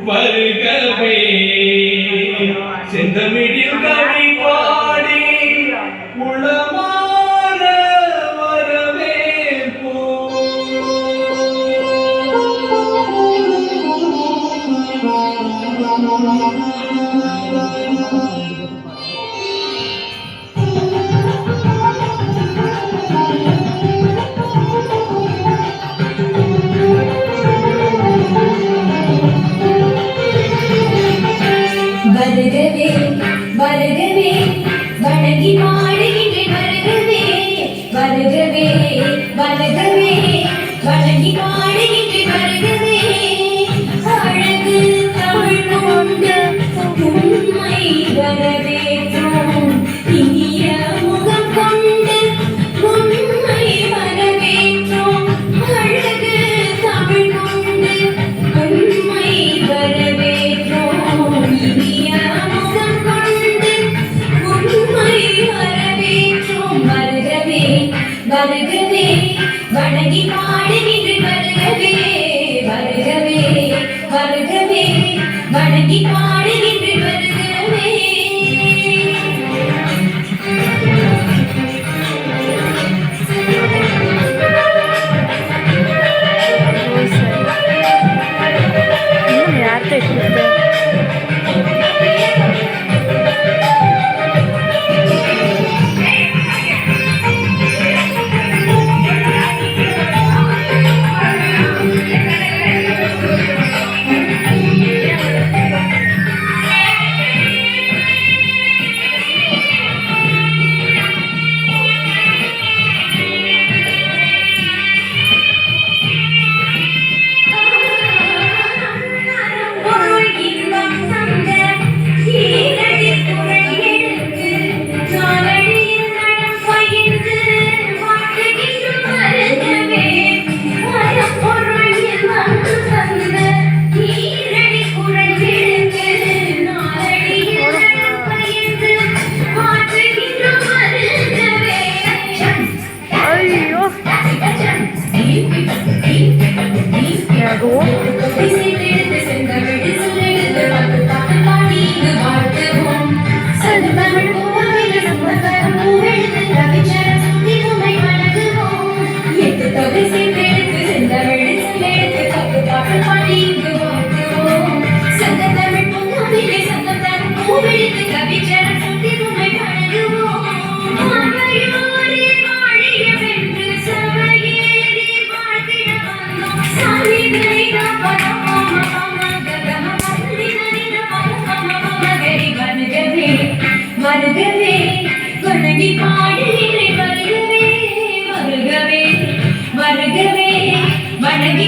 வருகவே செந்தமிழில் கவி பாடி உளமாற வரவேற்போ வருகவே வருகவே வணங்கி பாடுகின்றே வருகவே வருகவே வருகவே வணங்கி பாடுகின்றே வருகவே அழகு தமிழ் கொண்ட உண்மை வரவேற்றோம் இனிய முகம் கொண்டு உண்மை வரவேற்றோம் அழகு தமிழ் கொண்டு உண்மை வரவேற்றோம் இனிய முகம் கொண்டு உண்மை வரவேற்றோம் வருகவே வருகவே வணங்கி பாடுகின்ற வருகவே வருகவே வருகவே வணங்கி பாடுகின்ற வருகவே வருகவே வணங்கி பாடுகிறேன் வருகவே வருகவே வருகவே வணங்கி